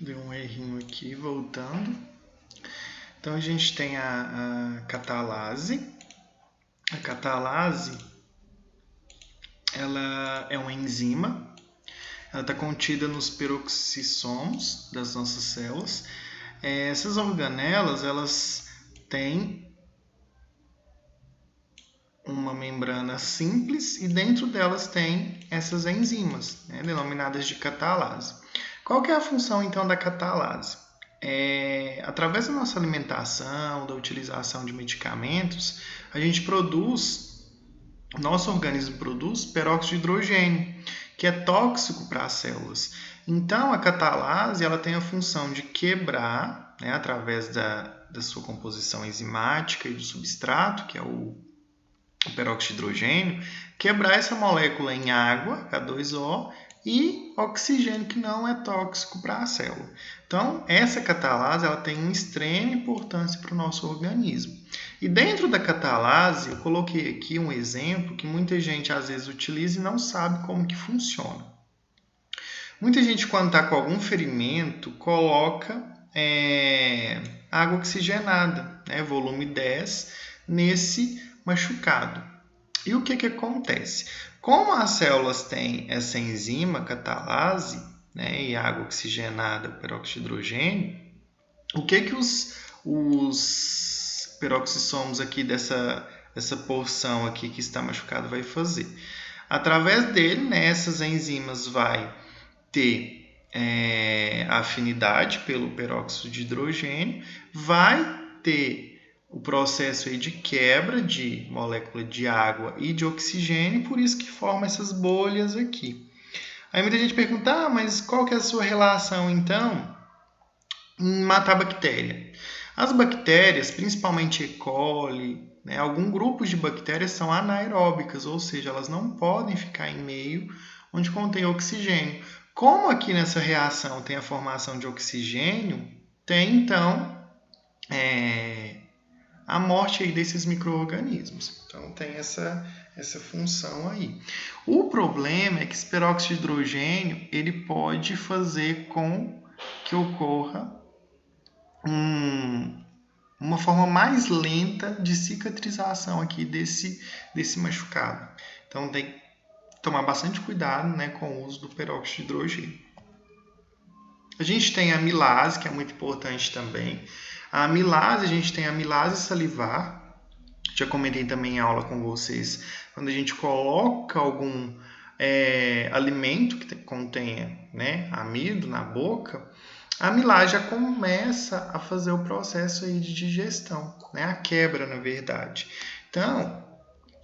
Deu um errinho aqui, voltando. Então, a gente tem a catalase. A catalase, ela é uma enzima. Ela está contida nos peroxissomos das nossas células. Essas organelas, elas têm uma membrana simples e dentro delas tem essas enzimas, denominadas de catalase. Qual que é a função, então, da catalase? Através da nossa alimentação, da utilização de medicamentos, a gente nosso organismo produz peróxido de hidrogênio, que é tóxico para as células. Então, a catalase ela tem a função de quebrar, através da sua composição enzimática e do substrato, que é o peróxido de hidrogênio, quebrar essa molécula em água, H2O, e oxigênio, que não é tóxico para a célula. Então, essa catalase ela tem uma extrema importância para o nosso organismo. E dentro da catalase, eu coloquei aqui um exemplo que muita gente às vezes utiliza e não sabe como que funciona. Muita gente, quando está com algum ferimento, coloca água oxigenada, volume 10, nesse machucado. E o que acontece? Como as células têm essa enzima catalase, e água oxigenada, peróxido de hidrogênio, o que os peroxissomos aqui dessa porção aqui que está machucado vai fazer? Através dele, essas enzimas vai ter a afinidade pelo peróxido de hidrogênio, vai ter o processo aí de quebra de molécula de água e de oxigênio, por isso que forma essas bolhas aqui. Aí muita gente pergunta, mas qual que é a sua relação, então, em matar a bactéria? As bactérias, principalmente E. coli, alguns grupos de bactérias são anaeróbicas, ou seja, elas não podem ficar em meio onde contém oxigênio. Como aqui nessa reação tem a formação de oxigênio, tem, então, a morte aí desses micro-organismos. Então, tem essa função aí. O problema é que esse peróxido de hidrogênio ele pode fazer com que ocorra uma forma mais lenta de cicatrização aqui desse machucado. Então, tem que tomar bastante cuidado com o uso do peróxido de hidrogênio. A gente tem a amilase, que é muito importante também. A amilase, a gente tem a amilase salivar. Já comentei também em aula com vocês. Quando a gente coloca algum alimento que contenha amido na boca, a amilase já começa a fazer o processo aí de digestão, a quebra, na verdade. Então,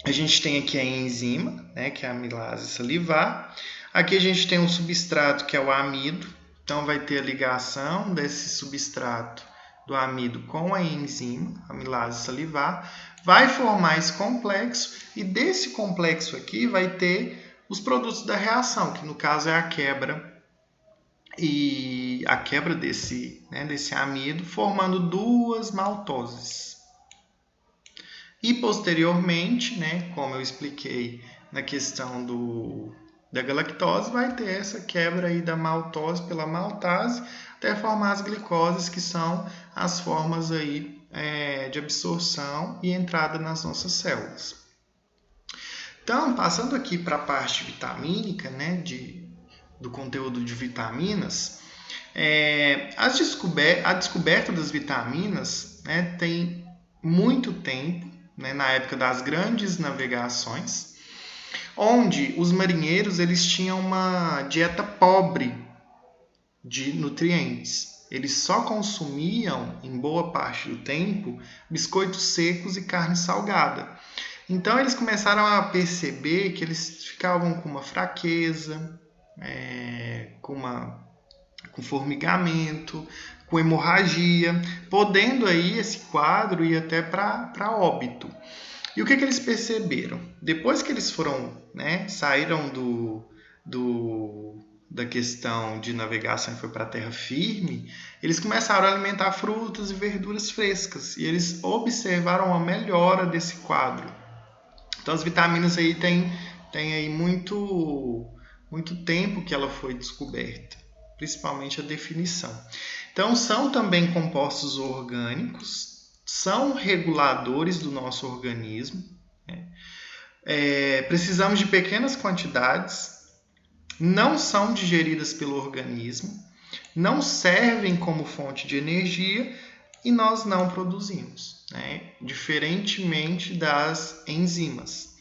a gente tem aqui a enzima, que é a amilase salivar. Aqui a gente tem um substrato, que é o amido. Então, vai ter a ligação desse substrato do amido com a enzima, a amilase salivar. Vai formar esse complexo e desse complexo aqui vai ter os produtos da reação, que no caso é a quebra desse amido, formando duas maltoses. E posteriormente, como eu expliquei na questão da galactose, vai ter essa quebra aí da maltose pela maltase até formar as glicoses, que são as formas aí de absorção e entrada nas nossas células. Então, passando aqui para a parte vitamínica, do conteúdo de vitaminas, a descoberta das vitaminas tem muito tempo, na época das grandes navegações, onde os marinheiros eles tinham uma dieta pobre de nutrientes. Eles só consumiam, em boa parte do tempo, biscoitos secos e carne salgada. Então, eles começaram a perceber que eles ficavam com uma fraqueza, com formigamento, com hemorragia, podendo aí esse quadro ir até para óbito. E o que eles perceberam? Depois que eles saíram da questão de navegação e foi para a terra firme, eles começaram a alimentar frutas e verduras frescas e eles observaram a melhora desse quadro. Então, as vitaminas aí tem aí muito tempo que ela foi descoberta. principalmente a definição. Então, são também compostos orgânicos, são reguladores do nosso organismo, né? Precisamos de pequenas quantidades, não são digeridas pelo organismo, não servem como fonte de energia e nós não produzimos, né? Diferentemente das enzimas,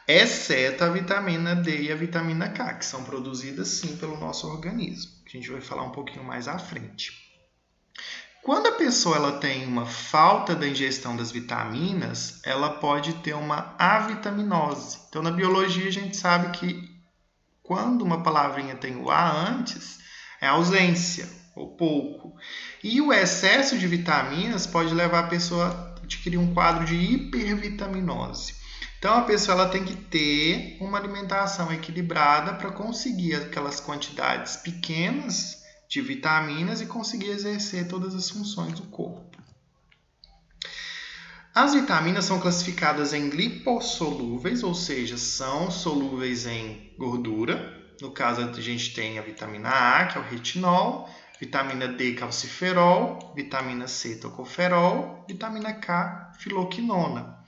exceto a vitamina D e a vitamina K, que são produzidas sim pelo nosso organismo, que a gente vai falar um pouquinho mais à frente. Quando a pessoa ela tem uma falta da ingestão das vitaminas, ela pode ter uma avitaminose. Então, na biologia, a gente sabe que quando uma palavrinha tem o A antes, é ausência, ou pouco. E o excesso de vitaminas pode levar a pessoa a adquirir um quadro de hipervitaminose. Então, a pessoa ela tem que ter uma alimentação equilibrada para conseguir aquelas quantidades pequenas de vitaminas e conseguir exercer todas as funções do corpo. As vitaminas são classificadas em lipossolúveis, ou seja, são solúveis em gordura. No caso, a gente tem a vitamina A, que é o retinol, vitamina D, calciferol, vitamina C, tocoferol, vitamina K, filoquinona.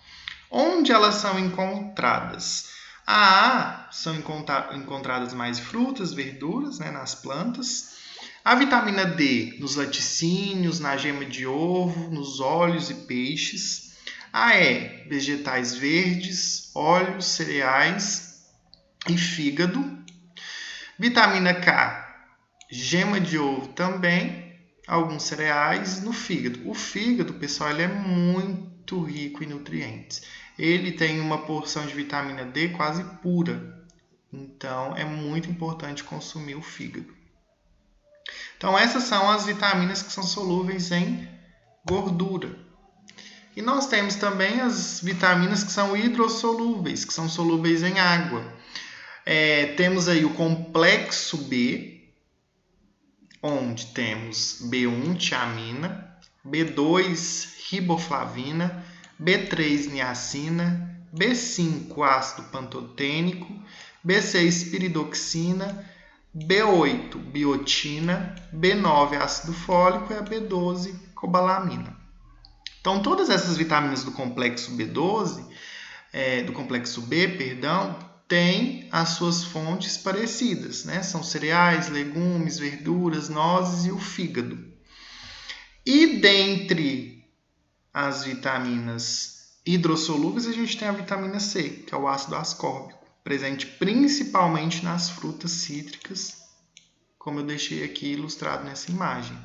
Onde elas são encontradas? A são encontradas mais em frutas, verduras, né, nas plantas. A vitamina D nos laticínios, na gema de ovo, nos óleos e peixes. A E, vegetais verdes, óleos, cereais e fígado. Vitamina K, gema de ovo também, alguns cereais no fígado. O fígado, pessoal, ele é muito rico em nutrientes. Ele tem uma porção de vitamina D quase pura. Então, é muito importante consumir o fígado. Então, essas são as vitaminas que são solúveis em gordura. E nós temos também as vitaminas que são hidrossolúveis, que são solúveis em água. Temos aí o complexo B, onde temos B1, tiamina, B2, riboflavina, B3, niacina, B5, ácido pantotênico, B6, piridoxina, B8, biotina, B9, ácido fólico e a B12, cobalamina. Então, todas essas vitaminas do complexo B12, do complexo B, têm as suas fontes parecidas, né? São cereais, legumes, verduras, nozes e o fígado. E dentre as vitaminas hidrossolúveis, a gente tem a vitamina C, que é o ácido ascórbico, presente principalmente nas frutas cítricas, como eu deixei aqui ilustrado nessa imagem.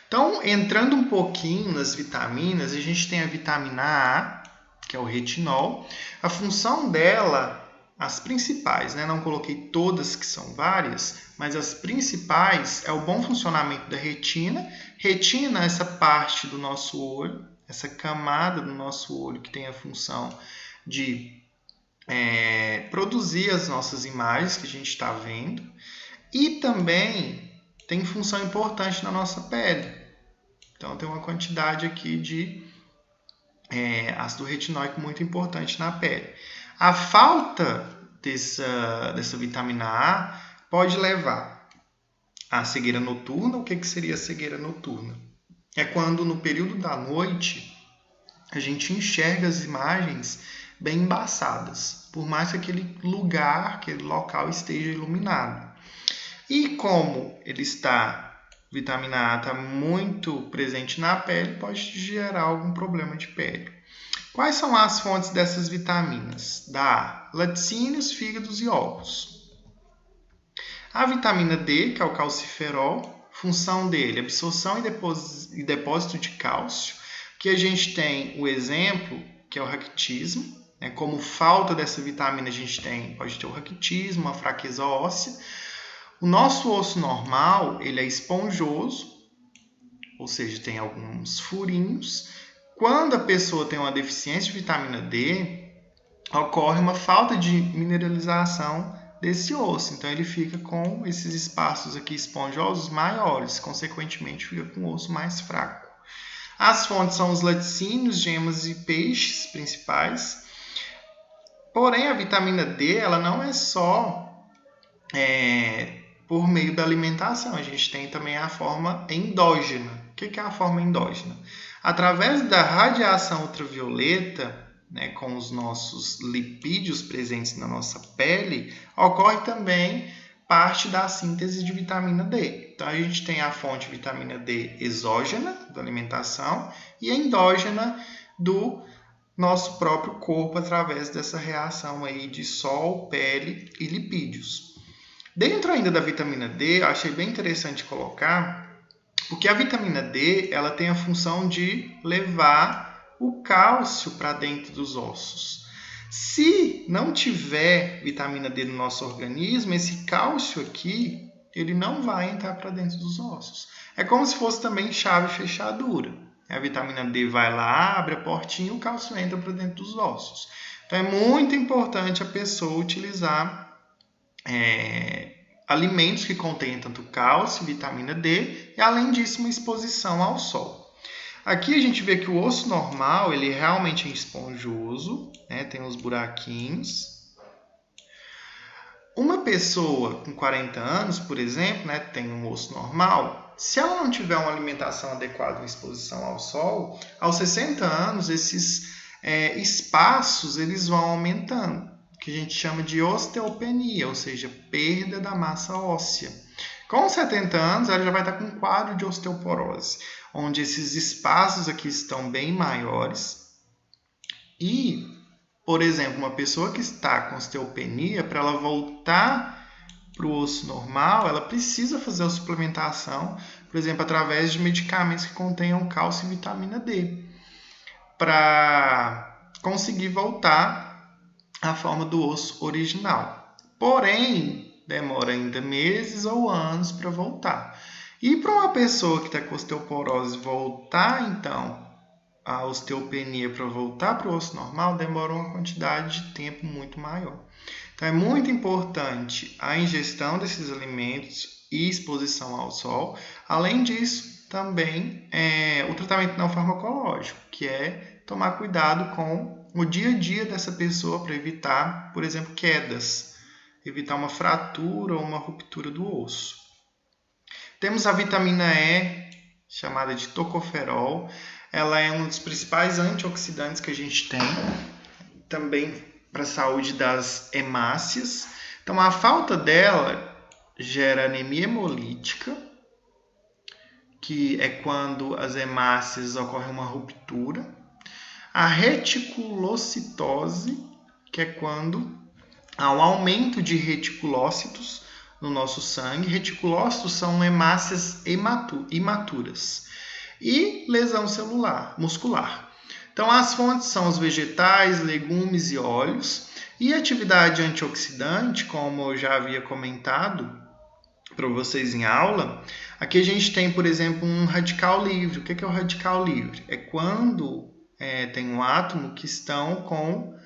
Então, entrando um pouquinho nas vitaminas, a gente tem a vitamina A, que é o retinol. A função dela, as principais, né? Não coloquei todas, que são várias, mas as principais é o bom funcionamento da retina. Retina é essa parte do nosso olho, essa camada do nosso olho que tem a função de produzir as nossas imagens que a gente está vendo. E também tem função importante na nossa pele. Então, tem uma quantidade aqui de ácido retinóico muito importante na pele. A falta dessa vitamina A pode levar à cegueira noturna. O que seria a cegueira noturna? É quando, no período da noite, a gente enxerga as imagens bem embaçadas, por mais que aquele lugar, aquele local esteja iluminado. E como vitamina A está muito presente na pele, pode gerar algum problema de pele. Quais são as fontes dessas vitaminas? Da A, laticínios, fígados e ovos. A vitamina D, que é o calciferol, função dele, absorção e depósito de cálcio, que a gente tem o exemplo, que é o raquitismo. Como falta dessa vitamina, a gente pode ter o raquitismo, uma fraqueza óssea. O nosso osso normal, ele é esponjoso, ou seja, tem alguns furinhos. Quando a pessoa tem uma deficiência de vitamina D, ocorre uma falta de mineralização desse osso. Então, ele fica com esses espaços aqui esponjosos maiores, consequentemente, fica com o osso mais fraco. As fontes são os laticínios, gemas e peixes principais. Porém, a vitamina D ela não é só por meio da alimentação. A gente tem também a forma endógena. O que é a forma endógena? Através da radiação ultravioleta, né, com os nossos lipídios presentes na nossa pele, ocorre também parte da síntese de vitamina D. Então, a gente tem a fonte de vitamina D exógena da alimentação e endógena do nosso próprio corpo através dessa reação aí de sol, pele e lipídios. Dentro ainda da vitamina D, eu achei bem interessante colocar, porque a vitamina D ela tem a função de levar o cálcio para dentro dos ossos. Se não tiver vitamina D no nosso organismo, esse cálcio aqui ele não vai entrar para dentro dos ossos. É como se fosse também chave e fechadura. A vitamina D vai lá, abre a portinha e o cálcio entra para dentro dos ossos. Então é muito importante a pessoa utilizar alimentos que contêm tanto cálcio e vitamina D e, além disso, uma exposição ao sol. Aqui a gente vê que o osso normal ele realmente é esponjoso, né? Tem uns buraquinhos. Uma pessoa com 40 anos, por exemplo, né, tem um osso normal, se ela não tiver uma alimentação adequada em exposição ao sol, aos 60 anos esses espaços eles vão aumentando, que a gente chama de osteopenia, ou seja, perda da massa óssea. Com 70 anos, ela já vai estar com um quadro de osteoporose, onde esses espaços aqui estão bem maiores. E, por exemplo, uma pessoa que está com osteopenia, para ela voltar para o osso normal, ela precisa fazer a suplementação, por exemplo, através de medicamentos que contenham cálcio e vitamina D, para conseguir voltar a forma do osso original. Porém, demora ainda meses ou anos para voltar. E para uma pessoa que está com osteoporose voltar, então, a osteopenia para voltar para o osso normal, demora uma quantidade de tempo muito maior. Então, é muito importante a ingestão desses alimentos e exposição ao sol. Além disso, também o tratamento não farmacológico, que é tomar cuidado com o dia a dia dessa pessoa para evitar, por exemplo, quedas, evitar uma fratura ou uma ruptura do osso. Temos a vitamina E, chamada de tocoferol. Ela é um dos principais antioxidantes que a gente tem, também para a saúde das hemácias. Então, a falta dela gera anemia hemolítica, que é quando as hemácias ocorre uma ruptura. A reticulocitose, que é quando há um aumento de reticulócitos no nosso sangue. Reticulócitos são hemácias imaturas. E lesão muscular. Então, as fontes são os vegetais, legumes e óleos. E atividade antioxidante, como eu já havia comentado para vocês em aula, aqui a gente tem, por exemplo, um radical livre. O que é o radical livre? É quando tem um átomo que estão com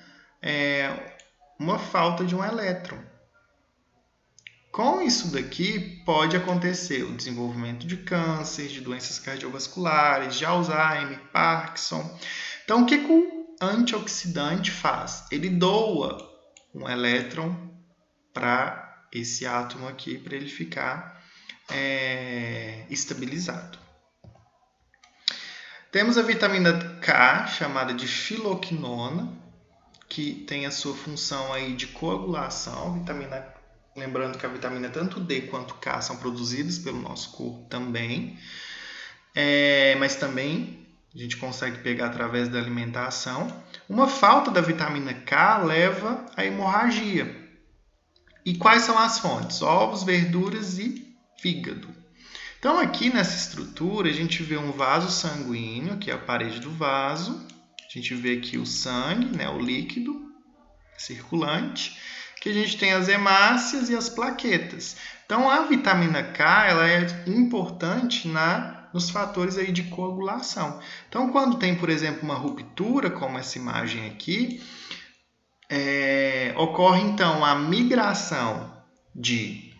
uma falta de um elétron. Com isso daqui, pode acontecer o desenvolvimento de câncer, de doenças cardiovasculares, de Alzheimer, Parkinson. Então, o que o antioxidante faz? Ele doa um elétron para esse átomo aqui, para ele ficar estabilizado. Temos a vitamina K, chamada de filoquinona, que tem a sua função aí de coagulação. Lembrando que a vitamina tanto D quanto K são produzidas pelo nosso corpo também, mas também a gente consegue pegar através da alimentação. Uma falta da vitamina K leva à hemorragia. E quais são as fontes? Ovos, verduras e fígado. Então, aqui nessa estrutura, a gente vê um vaso sanguíneo, que é a parede do vaso. A gente vê aqui o sangue, né, o líquido circulante, que a gente tem as hemácias e as plaquetas. Então, a vitamina K ela é importante nos fatores aí de coagulação. Então, quando tem, por exemplo, uma ruptura, como essa imagem aqui, ocorre, então, a migração de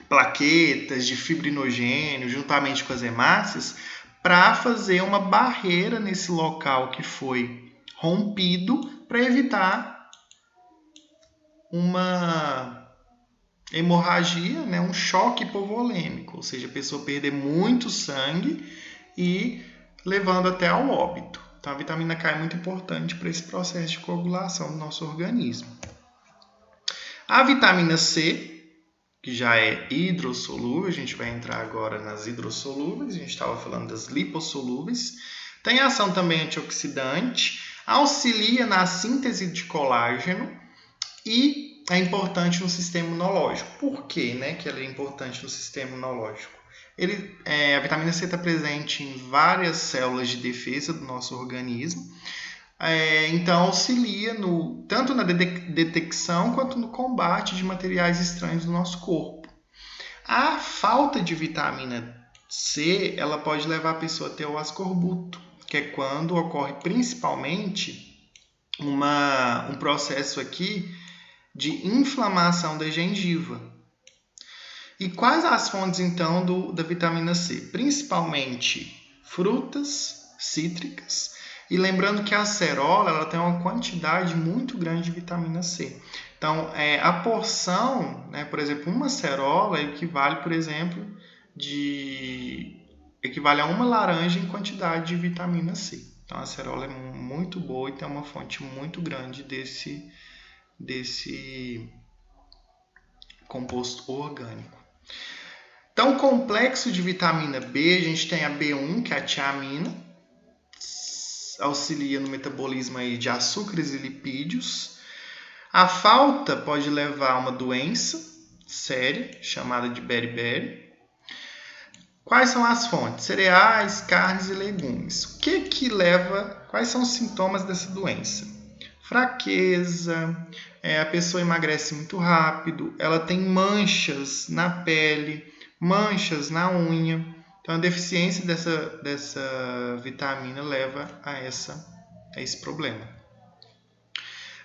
plaquetas, de fibrinogênio, juntamente com as hemácias, para fazer uma barreira nesse local que foi rompido, para evitar uma hemorragia, né, um choque hipovolêmico, ou seja, a pessoa perder muito sangue e levando até ao óbito. Então, a vitamina K é muito importante para esse processo de coagulação do nosso organismo. A vitamina C, que já é hidrossolúvel, a gente vai entrar agora nas hidrossolúveis, a gente estava falando das lipossolúveis, tem ação também antioxidante, auxilia na síntese de colágeno e é importante no sistema imunológico. Por quê, né, que ela é importante no sistema imunológico? A vitamina C está presente em várias células de defesa do nosso organismo, então auxilia tanto na detecção quanto no combate de materiais estranhos do nosso corpo. A falta de vitamina C, ela pode levar a pessoa a ter o ascorbuto, que é quando ocorre principalmente um processo aqui de inflamação da gengiva. E quais as fontes, então, da vitamina C? Principalmente frutas cítricas. E lembrando que a acerola ela tem uma quantidade muito grande de vitamina C. Então, a porção, né, por exemplo, uma acerola equivale, por exemplo, equivale a uma laranja em quantidade de vitamina C. Então, a acerola é muito boa e tem uma fonte muito grande desse composto orgânico. Então, o complexo de vitamina B, a gente tem a B1, que é a tiamina, auxilia no metabolismo aí de açúcares e lipídios. A falta pode levar a uma doença séria, chamada de beriberi. Quais são as fontes? Cereais, carnes e legumes. O que leva? Quais são os sintomas dessa doença? Fraqueza, a pessoa emagrece muito rápido, ela tem manchas na pele, manchas na unha. Então, a deficiência dessa vitamina leva a esse problema.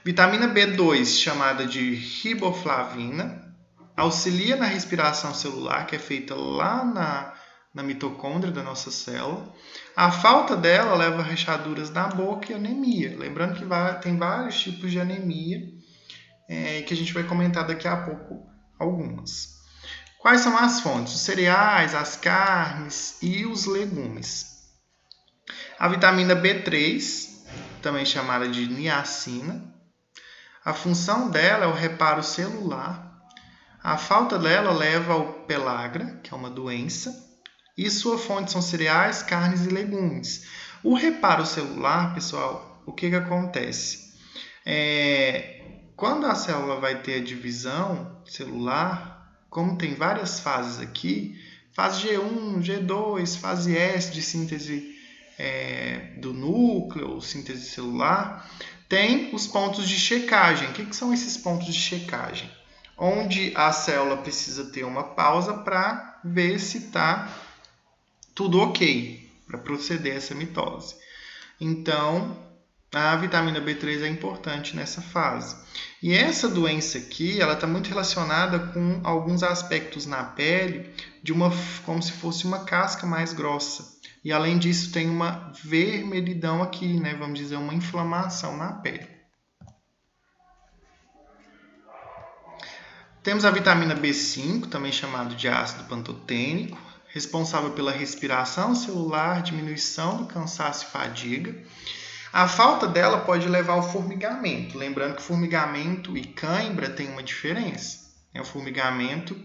Vitamina B2, chamada de riboflavina, auxilia na respiração celular, que é feita lá na mitocôndria da nossa célula. A falta dela leva a rachaduras na boca e anemia. Lembrando que tem vários tipos de anemia, que a gente vai comentar daqui a pouco algumas. Quais são as fontes? Os cereais, as carnes e os legumes. A vitamina B3, também chamada de niacina, a função dela é o reparo celular. A falta dela leva ao pellagra, que é uma doença, e sua fonte são cereais, carnes e legumes. O reparo celular, pessoal, o que acontece? Quando a célula vai ter a divisão celular, como tem várias fases aqui, fase G1, G2, fase S de síntese do núcleo, síntese celular, tem os pontos de checagem. O que são esses pontos de checagem? Onde a célula precisa ter uma pausa para ver se está tudo ok, para proceder a essa mitose. Então, a vitamina B3 é importante nessa fase. E essa doença aqui, ela está muito relacionada com alguns aspectos na pele, como se fosse uma casca mais grossa. E além disso, tem uma vermelhidão aqui, né? Vamos dizer, uma inflamação na pele. Temos a vitamina B5, também chamado de ácido pantotênico, responsável pela respiração celular, diminuição do cansaço e fadiga. A falta dela pode levar ao formigamento. Lembrando que formigamento e cãibra tem uma diferença. O formigamento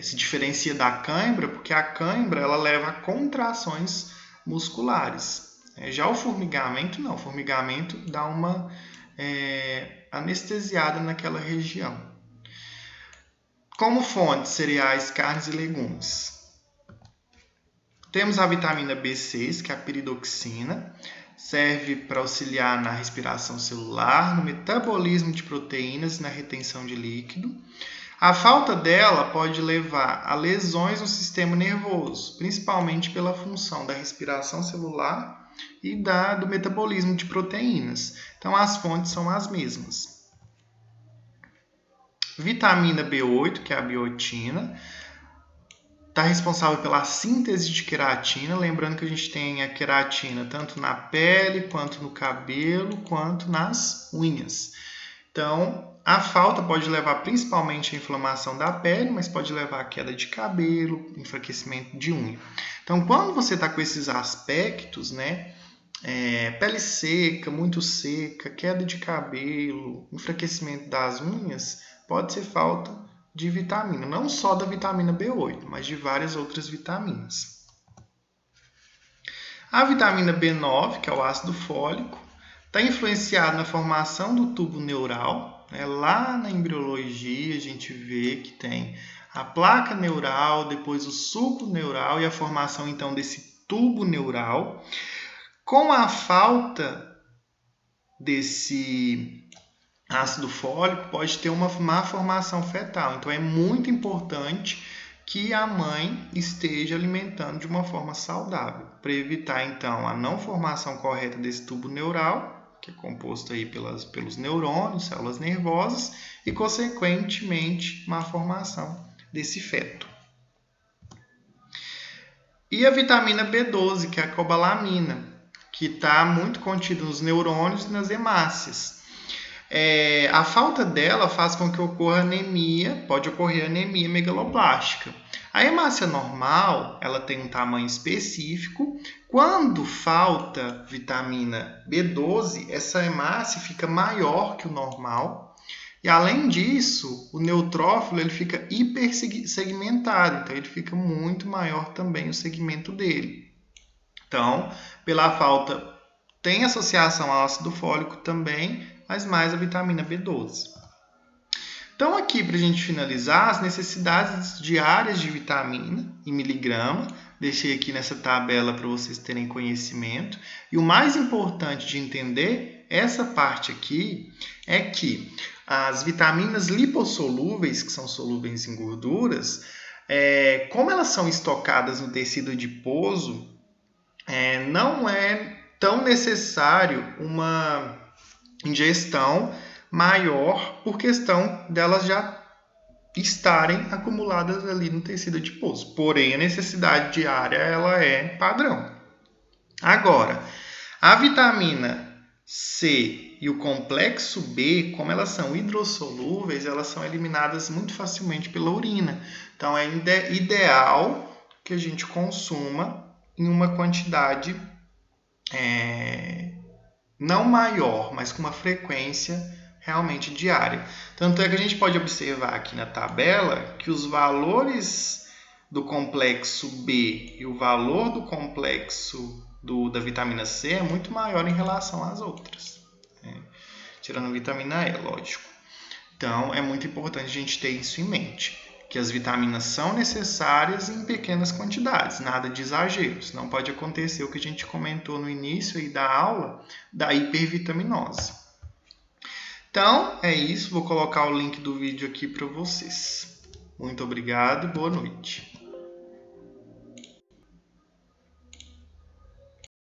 se diferencia da cãibra porque a cãibra ela leva a contrações musculares. Já o formigamento não. O formigamento dá uma anestesiada naquela região. Como fonte, cereais, carnes e legumes. Temos a vitamina B6, que é a piridoxina, serve para auxiliar na respiração celular, no metabolismo de proteínas e na retenção de líquido. A falta dela pode levar a lesões no sistema nervoso, principalmente pela função da respiração celular e do metabolismo de proteínas. Então, as fontes são as mesmas. Vitamina B8, que é a biotina, está responsável pela síntese de queratina. Lembrando que a gente tem a queratina tanto na pele, quanto no cabelo, quanto nas unhas. Então, A falta pode levar principalmente à inflamação da pele, mas pode levar à queda de cabelo, enfraquecimento de unha. Então, quando você está com esses aspectos, né, pele seca, muito seca, queda de cabelo, enfraquecimento das unhas, pode ser falta de vitamina, não só da vitamina B8, mas de várias outras vitaminas. A vitamina B9, que é o ácido fólico, está influenciado na formação do tubo neural. Lá na embriologia a gente vê que tem a placa neural, depois o sulco neural e a formação então desse tubo neural. Com a falta desse ácido fólico, pode ter uma má formação fetal. Então é muito importante que a mãe esteja alimentando de uma forma saudável, para evitar então a não formação correta desse tubo neural, que é composto aí pelos neurônios, células nervosas, e consequentemente má formação desse feto. E a vitamina B12, que é a cobalamina, que está muito contida nos neurônios e nas hemácias. A falta dela faz com que ocorra anemia, pode ocorrer anemia megaloblástica. A hemácia normal, ela tem um tamanho específico. Quando falta vitamina B12, essa hemácia fica maior que o normal. E além disso, o neutrófilo ele fica hipersegmentado, então ele fica muito maior também o segmento dele. Então, pela falta, tem associação ao ácido fólico também, mas mais a vitamina B12. Então, aqui, para a gente finalizar, as necessidades diárias de vitamina em miligrama. Deixei aqui nessa tabela para vocês terem conhecimento. E o mais importante de entender essa parte aqui é que as vitaminas lipossolúveis, que são solúveis em gorduras, como elas são estocadas no tecido adiposo, não é tão necessário uma ingestão maior por questão delas já estarem acumuladas ali no tecido adiposo. Porém, a necessidade diária ela é padrão. Agora, a vitamina C e o complexo B, como elas são hidrossolúveis, elas são eliminadas muito facilmente pela urina. Então, é ideal que a gente consuma em uma quantidade não maior, mas com uma frequência realmente diária. Tanto é que a gente pode observar aqui na tabela que os valores do complexo B e o valor do complexo da vitamina C é muito maior em relação às outras, tirando a vitamina E, lógico. Então, é muito importante a gente ter isso em mente, que as vitaminas são necessárias em pequenas quantidades, nada de exageros. Não pode acontecer o que a gente comentou no início aí da aula, da hipervitaminose. Então, é isso. Vou colocar o link do vídeo aqui para vocês. Muito obrigado e boa noite.